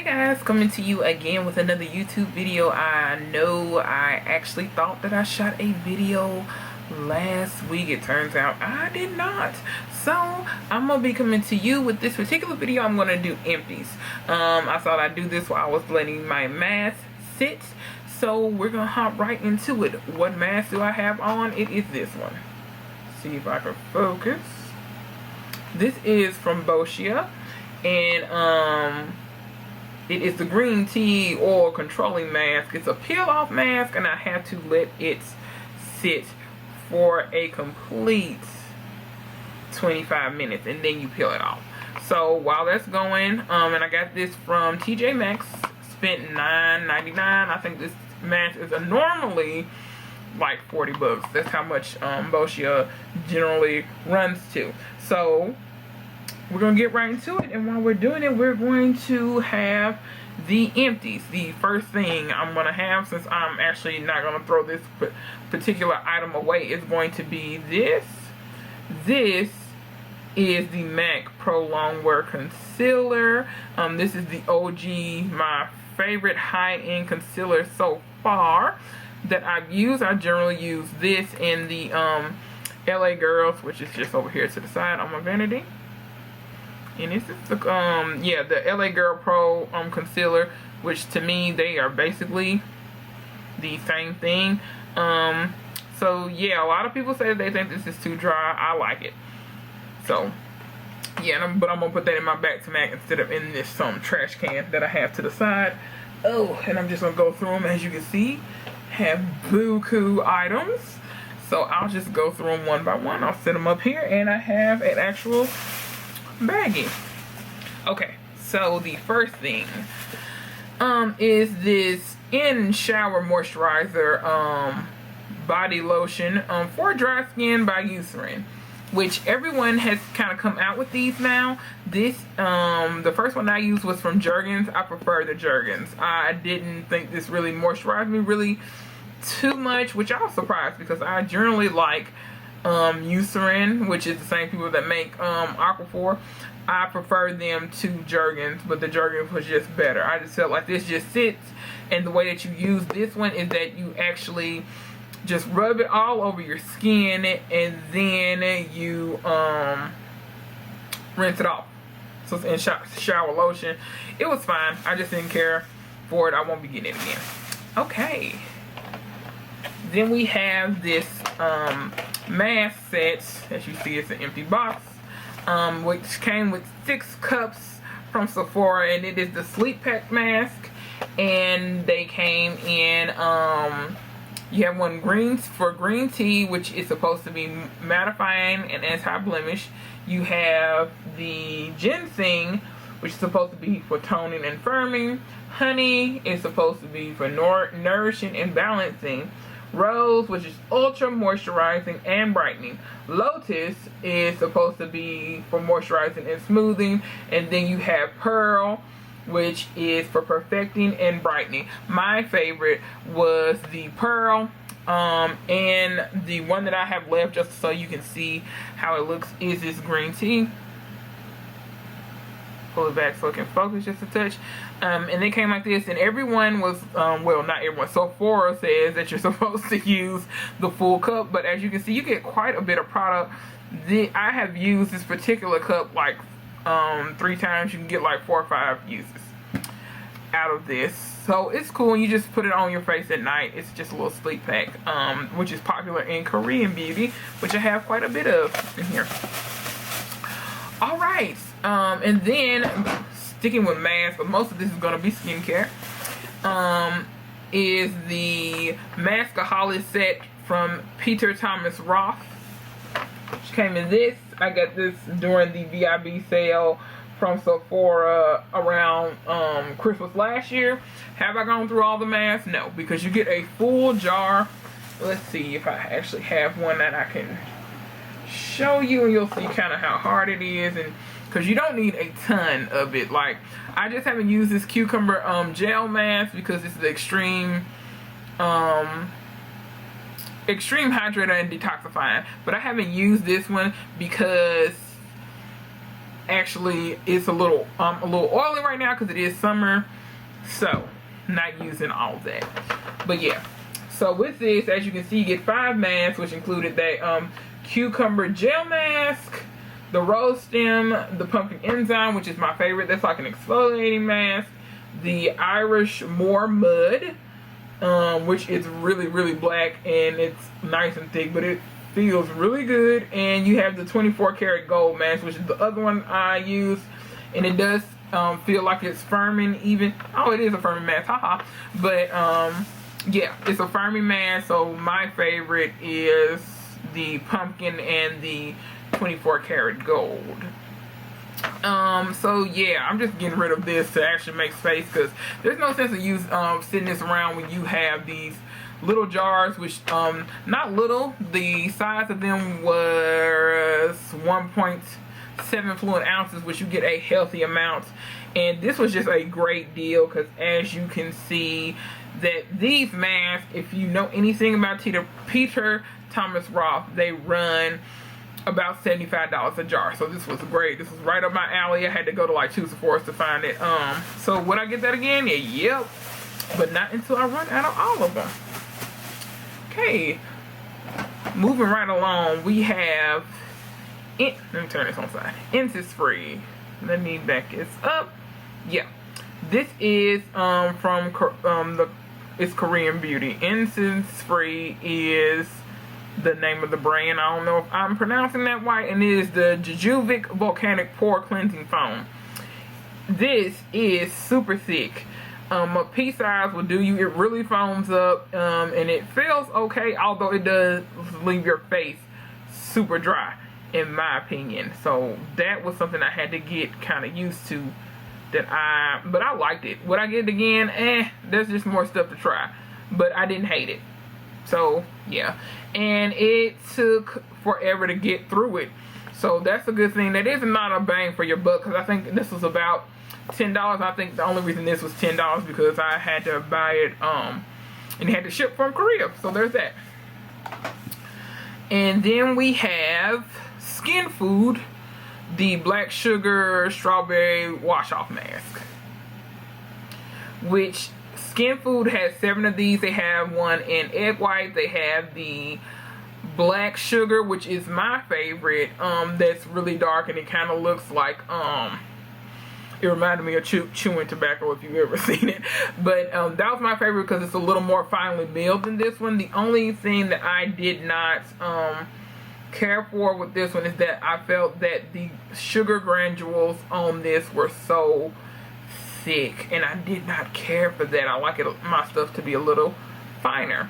Guys, coming to you again with another YouTube video. I know I actually thought that I shot a video last week. It turns out I did not. So I'm gonna be coming to you with this particular video. I'm gonna do empties. I thought I'd do this while I was letting my mask sit. So we're gonna hop right into it. What mask do I have on? It is this one. See if I can focus. This is from Boschia, and it is the green tea oil controlling mask. It's a peel off mask, and I have to let it sit for a complete 25 minutes, and then you peel it off. So while that's going, and I got this from TJ Maxx, spent $9.99. I think this mask is normally like 40 bucks. That's how much Boschia generally runs to. So we're gonna get right into it, and while we're doing it, we're going to have the empties. The first thing I'm gonna have, since I'm actually not gonna throw this particular item away, is going to be this. This is the MAC Pro Longwear Concealer. This is the OG, my favorite high-end concealer so far that I've used. I generally use this in the LA Girls, which is just over here to the side on my vanity. And this is the the LA Girl Pro concealer, which to me they are basically the same thing. So yeah, a lot of people say they think this is too dry. I like it. So yeah, but I'm gonna put that in my back to MAC instead of in this trash can that I have to the side. Oh, and I'm just gonna go through them. As you can see, have buku items. So I'll just go through them one by one. I'll set them up here, and I have an actual baggie. Okay, so the first thing is this in shower moisturizer body lotion for dry skin by Eucerin, which everyone has kind of come out with these now. This the first one I used was from Jergens. I prefer the Jergens. I didn't think this really moisturized me really too much, which I was surprised because I generally like Eucerin, which is the same people that make Aquaphor. I prefer them to Jergens, but the Jergens was just better. I just felt like this just sits, and the way that you use this one is that you actually just rub it all over your skin, and then you rinse it off. So it's in shower lotion. It was fine. I just didn't care for it. I won't be getting it again. Okay. Then we have this mask set. As you see, it's an empty box, which came with 6 cups from Sephora, and it is the Sleep Pack mask. And they came in, you have one for green tea, which is supposed to be mattifying and anti-blemish. You have the ginseng, which is supposed to be for toning and firming. Honey is supposed to be for nourishing and balancing. Rose, which is ultra moisturizing and brightening. Lotus is supposed to be for moisturizing and smoothing. And then you have Pearl, which is for perfecting and brightening. My favorite was the Pearl. And the one that I have left, just so you can see how it looks, is this green tea. Pull it back so it can focus just a touch. And they came like this, and everyone was, well, not everyone, Sephora says that you're supposed to use the full cup, but as you can see, you get quite a bit of product. I have used this particular cup like 3 times. You can get like 4 or 5 uses out of this. So it's cool, and you just put it on your face at night. It's just a little sleep pack, which is popular in Korean beauty, which I have quite a bit of in here. Alright, and then sticking with masks, but most of this is going to be skincare, is the Maskaholic set from Peter Thomas Roth, which came in this. I got this during the VIB sale from Sephora around Christmas last year. Have I gone through all the masks? No, because you get a full jar. Let's see if I actually have one that I can show you, and you'll see kind of how hard it is, and because you don't need a ton of it. Like, I just haven't used this cucumber gel mask because it's the extreme hydrator and detoxifying, but I haven't used this one because Actually, it's a little oily right now because it is summer, so not using all that. But yeah, so with this, as you can see, you get 5 masks, which included that cucumber gel mask, the rose stem, the pumpkin enzyme, which is my favorite, that's like an exfoliating mask, the Irish Moor mud, which is really black and it's nice and thick, but it feels really good. And you have the 24 karat gold mask, which is the other one I use, and it does feel like it's firming even. Oh, it is a firming mask, haha. But yeah, it's a firming mask. So my favorite is the pumpkin and the 24 karat gold. So yeah, I'm just getting rid of this to actually make space, because there's no sense of you sitting this around when you have these little jars, which not little, the size of them was 1.7 fluid ounces, which you get a healthy amount. And this was just a great deal, because as you can see, that these masks, if you know anything about Peter Thomas Roth, they run about $75 a jar. So this was great. This was right up my alley. I had to go to like 2 Sephora's to find it. So would I get that again? Yeah, yep. But not until I run out of all of them. Okay, moving right along, we have let me turn this on side. Empties free. Let me back this up. Yeah, this is from it's Korean Beauty. Empties free is the name of the brand. I don't know if I'm pronouncing that right, and it is the Jujuvic Volcanic Pore Cleansing Foam. This is super thick. A pea size will do you. It really foams up, and it feels okay, although it does leave your face super dry, in my opinion. So that was something I had to get kind of used to. But I liked it. Would I get it again? There's just more stuff to try, but I didn't hate it. So yeah, and it took forever to get through it. So that's a good thing. That is not a bang for your buck, because I think this was about $10. I think the only reason this was $10 because I had to buy it and it had to ship from Korea. So there's that. And then we have Skin Food, the black sugar strawberry wash off mask, which Skin Food has 7 of these. They have one in egg white. They have the black sugar, which is my favorite, that's really dark, and it kind of looks like it reminded me of chewing tobacco, if you've ever seen it. But that was my favorite because it's a little more finely milled than this one. The only thing that I did not care for with this one is that I felt that the sugar granules on this were so thick, and I did not care for that. I like my stuff to be a little finer,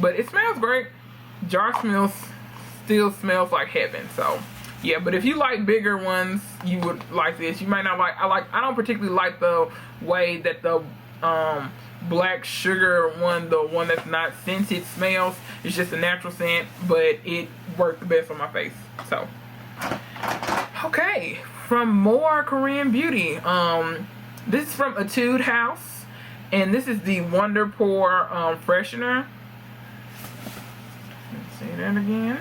but it smells great. Jar still smells like heaven. So yeah, but if you like bigger ones, you would like this. You might not like. I don't particularly like the way that the black sugar one, the one that's not scented, smells. It's just a natural scent, but it worked the best on my face. So okay, from more Korean Beauty. This is from Etude House, and this is the Wonder Pore freshener. Let's say that again.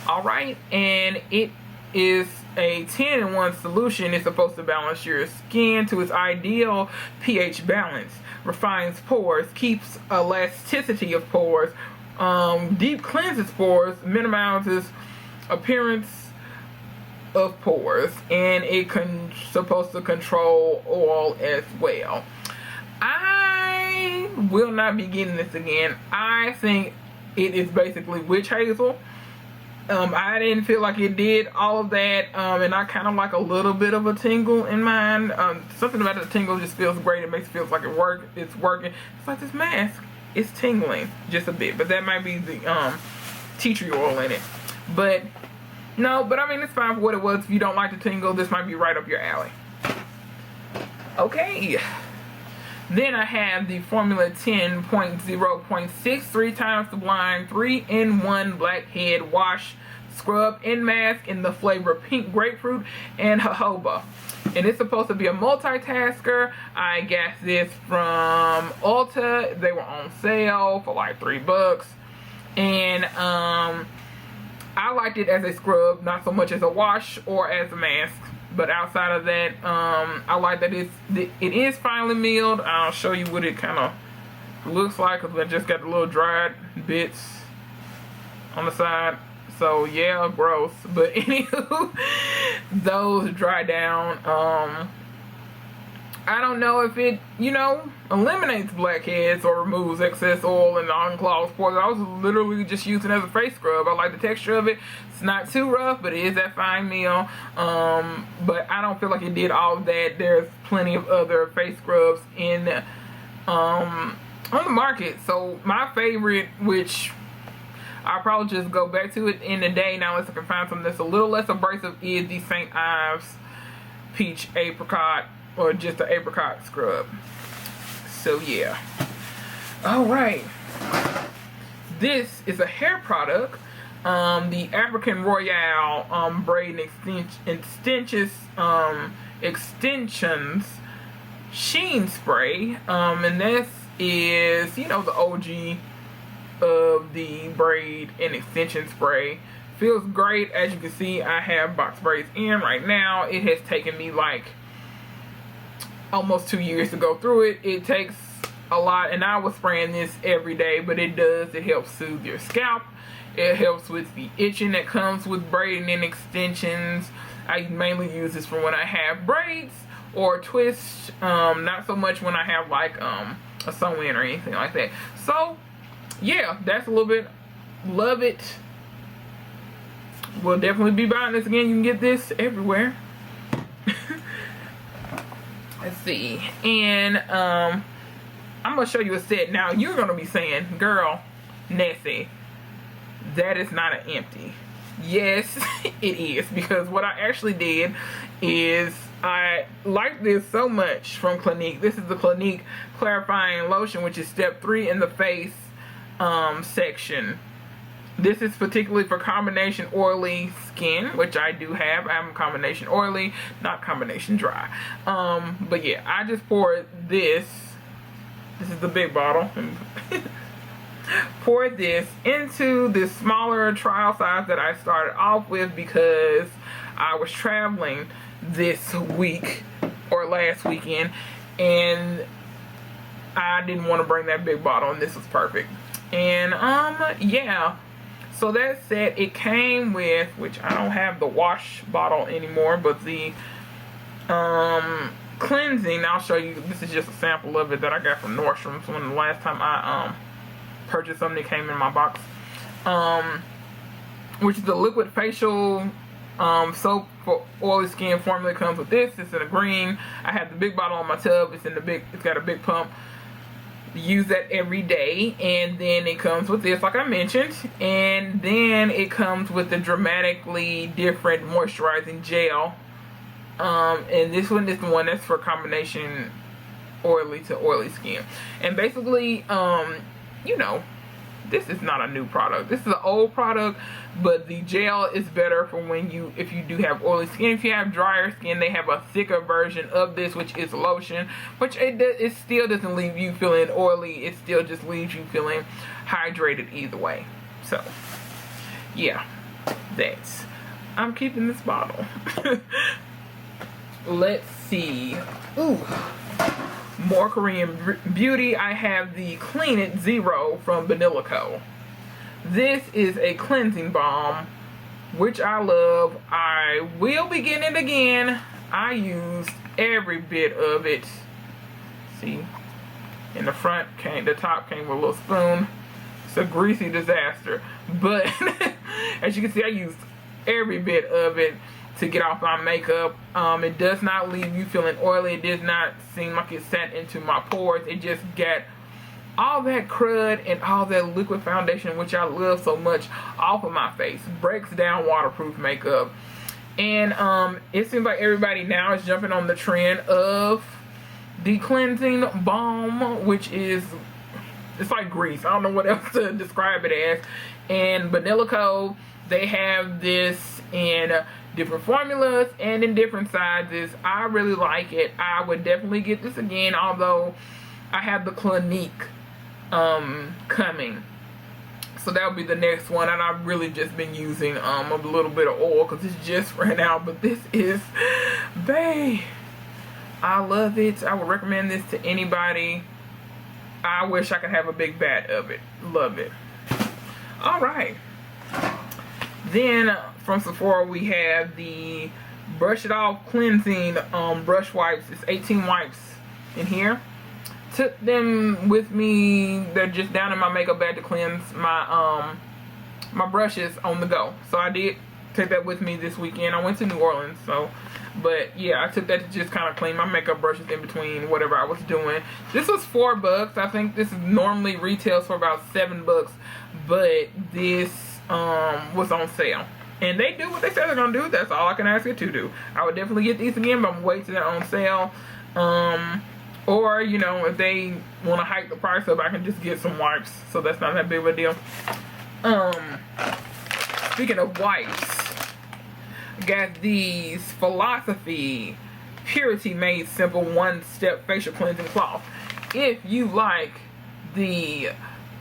Alright, and it is a 10-in-1 solution. It's supposed to balance your skin to its ideal pH balance, refines pores, keeps elasticity of pores, deep cleanses pores, minimizes appearance of pores, and it supposed to control oil as well. I will not be getting this again. I think it is basically witch hazel. I didn't feel like it did all of that, and I kind of like a little bit of a tingle in mine. Something about the tingle just feels great. It makes it feel like it's working. It's like this mask, it's tingling just a bit, but that might be the tea tree oil in it. But no, but I mean, it's fine for what it was. If you don't like the tingle, this might be right up your alley. Okay. Then I have the Formula 10.0.6 3 times the blind 3-in-1 blackhead wash scrub and mask in the flavor pink grapefruit and jojoba. And it's supposed to be a multitasker. I got this from Ulta. They were on sale for like $3. And I liked it as a scrub, not so much as a wash or as a mask. But outside of that, I like that it is finely milled. I'll show you what it kind of looks like, because I just got the little dried bits on the side. So yeah, gross. But anywho, those dry down. I don't know if it, eliminates blackheads or removes excess oil and unclogs pores. I was literally just using it as a face scrub. I like the texture of it. It's not too rough, but it is that fine meal. But I don't feel like it did all of that. There's plenty of other face scrubs on the market. So my favorite, which I'll probably just go back to it in the day now unless I can find something that's a little less abrasive, is the St. Ives Peach Apricot, or just the apricot scrub. So yeah. Alright. This is a hair product. The African Royale braid extensions sheen spray. And this is, the OG of the braid and extension spray. Feels great. As you can see, I have box braids in right now. It has taken me like almost 2 years to go through it. It takes a lot, and I was spraying this every day, but it helps soothe your scalp. It helps with the itching that comes with braiding and extensions. I mainly use this for when I have braids or twists, not so much when I have like a sew-in or anything like that. So yeah, that's a little bit. Love it. We'll definitely be buying this again. You can get this everywhere. Let's see. And I'm gonna show you a set. Now you're gonna be saying, girl, Nessie, that is not an empty. Yes, it is, because what I actually did is I like this so much from Clinique. This is the Clinique clarifying lotion, which is step 3 in the face section. This is particularly for combination oily skin, which I do have. I'm combination oily, not combination dry. But yeah, I just poured this. This is the big bottle. Poured this into this smaller trial size that I started off with because I was traveling this week or last weekend, and I didn't want to bring that big bottle, and this was perfect. And yeah. So that said, it came with, which I don't have the wash bottle anymore, but the cleansing. I'll show you. This is just a sample of it that I got from Nordstrom's when the last time I purchased something that came in my box. Which is the liquid facial soap for oily skin formula. Comes with this. It's in a green. I have the big bottle on my tub. It's got a big pump. Use that every day. And then it comes with this, like I mentioned, and then it comes with the dramatically different moisturizing gel, and this one is the one that's for combination oily to oily skin. And basically, this is not a new product. This is an old product, but the gel is better for if you do have oily skin. If you have drier skin, they have a thicker version of this, which is lotion, which it still doesn't leave you feeling oily. It still just leaves you feeling hydrated either way. So yeah, I'm keeping this bottle. Let's see. Ooh. More Korean beauty. I have the Clean It Zero from Vanilla Co. This is a cleansing balm, which I love. I will be getting it again. I used every bit of it. See, in the front the top came with a little spoon. It's a greasy disaster, but as you can see, I used every bit of it to get off my makeup. It does not leave you feeling oily. It does not seem like it sat into my pores. It just got all that crud and all that liquid foundation, which I love so much, off of my face. Breaks down waterproof makeup. And it seems like everybody now is jumping on the trend of the cleansing balm, which is, it's like grease. I don't know what else to describe it as. And Vanilla Co, they have this in different formulas and in different sizes. I really like it. I would definitely get this again, although I have the Clinique coming. So that would be the next one, and I've really just been using a little bit of oil because it's just ran out. But this is, bae, I love it. I would recommend this to anybody. I wish I could have a big vat of it. Love it. All right. Then from Sephora we have the Brush It Off Cleansing brush wipes. It's 18 wipes in here. Took them with me. They're just down in my makeup bag to cleanse my my brushes on the go. So I did take that with me this weekend. I went to New Orleans, so, but yeah, I took that to just kind of clean my makeup brushes in between whatever I was doing. This was $4. I think this normally retails for about $7, but this was on sale. And they do what they say they're gonna do. That's all I can ask it to do. I would definitely get these again, but I'm waiting till they're on sale. Or, you know, if they want to hike the price up, I can just get some wipes. So that's not that big of a deal. Speaking of wipes, got these Philosophy Purity Made Simple One-Step Facial Cleansing Cloth. If you like the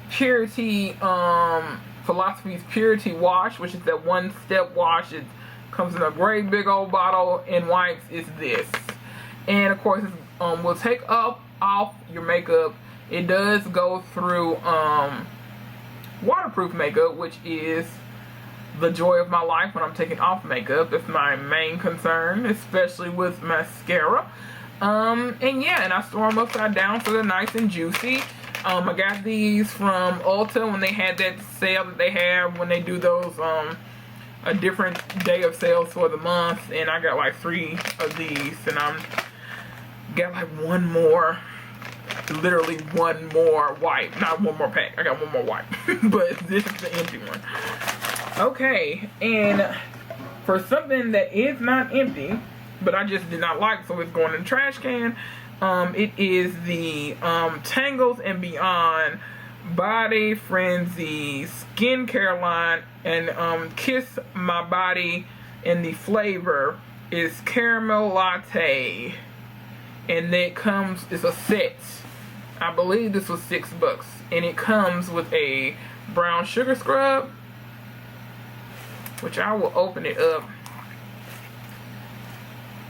Purity, Philosophy's Purity Wash, which is that one-step wash, it comes in a great big old bottle, and wipes is this. And of course, it's will take off your makeup. It does go through waterproof makeup, which is the joy of my life when I'm taking off makeup. That's my main concern, especially with mascara. And yeah, and I store them upside down so they're nice and juicy. I got these from Ulta when they had that sale that they have when they do those a different day of sales for the month, and I got like 3 of these, and I'm got like one more, literally one more wipe, not one more pack. I got one more wipe, but this is the empty one. Okay, and for something that is not empty, but I just did not like, so it's going in the trash can. It is the Tangles and Beyond Body Frenzy skincare line, and Kiss My Body, and the flavor is caramel latte. And it comes, it's a set. I believe this was $6. And it comes with a brown sugar scrub, which I will open it up.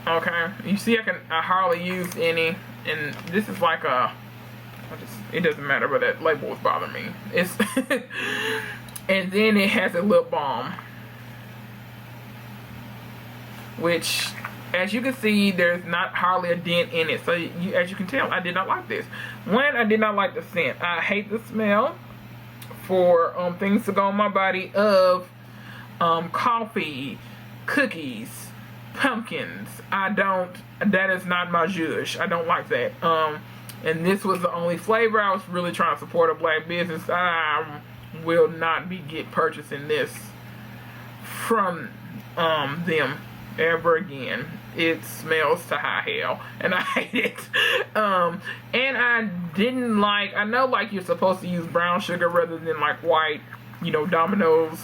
Okay, you see I hardly used any. And this is like it doesn't matter, but that label was bothering me. It's and then it has a lip balm, which, as you can see, there's not hardly a dent in it. So as you can tell, I did not like this. One, I did not like the scent. I hate the smell for things to go on my body of coffee, cookies, pumpkins. That is not my zhuzh. I don't like that. And this was the only flavor. I was really trying to support a black business. I will not be purchasing this from them ever again. It smells to high hell, and I hate it. And I didn't like, I know like you're supposed to use brown sugar rather than like white, you know, Domino's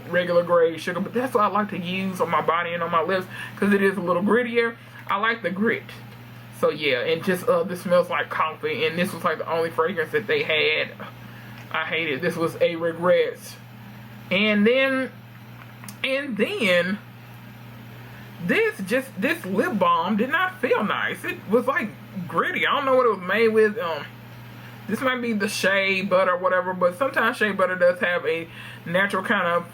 regular grade sugar, but that's what I like to use on my body and on my lips because it is a little grittier. I like the grit. So yeah, and just this smells like coffee, and this was like the only fragrance that they had. I hate it. This was a regret. And then this lip balm did not feel nice. It was like gritty. I don't know what it was made with. This might be the shea butter or whatever, but sometimes shea butter does have a natural kind of,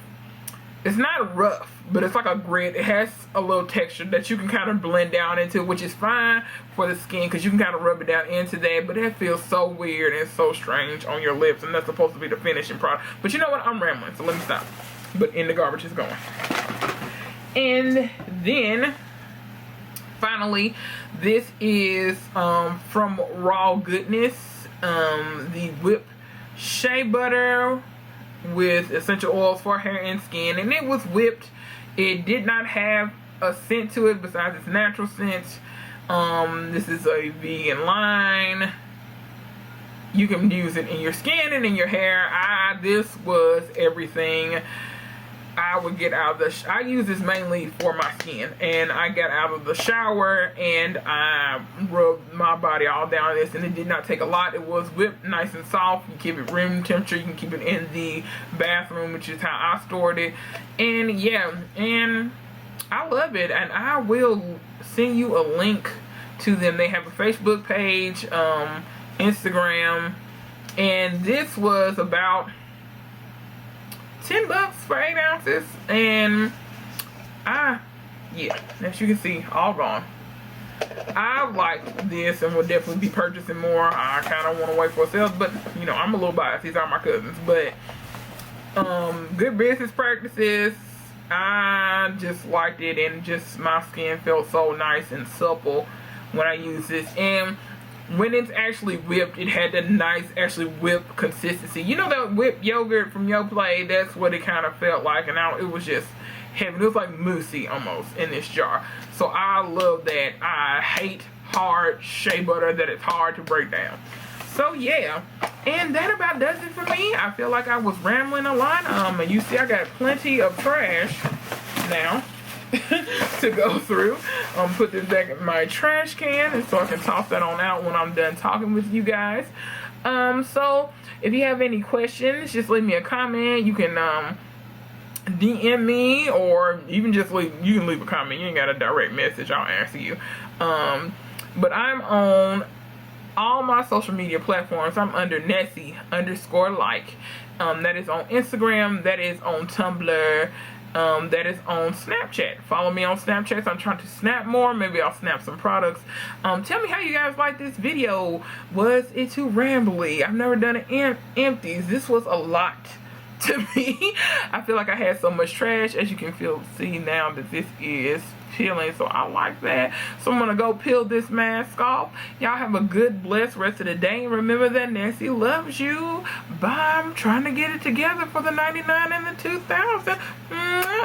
it's not rough, but it's like a grit. It has a little texture that you can kind of blend down into, which is fine for the skin because you can kind of rub it down into that, but it feels so weird and so strange on your lips, and that's supposed to be the finishing product. But you know what? I'm rambling, so let me stop. But in the garbage is going. And then finally, this is from Raw Goodness, the whipped shea butter with essential oils for hair and skin, and it was whipped. It did not have a scent to it besides its natural scent. This is a vegan line. You can use it in your skin and in your hair. This was everything. I would get out of the I use this mainly for my skin, and I got out of the shower and I rubbed my body all down this, and it did not take a lot. It was whipped nice and soft. You keep it room temperature. You can keep it in the bathroom, which is how I stored it. And yeah, and I love it, and I will send you a link to them. They have a Facebook page, Instagram, and this was about $10 for 8 ounces, and yeah, as you can see, all gone. I liked this and will definitely be purchasing more. I kind of want to wait for sales, but you know, I'm a little biased. These are my cousins, but good business practices. I just liked it, and just my skin felt so nice and supple when I used this. And when it's actually whipped, it had that nice actually whipped consistency. You know that whipped yogurt from Yoplait? That's what it kind of felt like, and it was just heavy. It was like moussey almost in this jar. So I love that. I hate hard shea butter that it's hard to break down. So yeah, and that about does it for me. I feel like I was rambling a lot. And you see I got plenty of trash now to go through. Put this back in my trash can, and so I can toss that on out when I'm done talking with you guys. So if you have any questions, just leave me a comment. You can DM me, or even just you can leave a comment. You ain't got a direct message, I'll answer you. But I'm on all my social media platforms. I'm under Nessie_like. That is on Instagram, that is on Tumblr, that is on Snapchat. Follow me on Snapchat. So I'm trying to snap more. Maybe I'll snap some products. Tell me how you guys like this video. Was it too rambly? I've never done an empties. This was a lot to me. I feel like I had so much trash. As you can see now that this is peeling, so I like that. So I'm gonna go peel this mask off. Y'all have a good, blessed rest of the day, and remember that Nessie loves you. Bye. I'm trying to get it together for the 99 and the 2000.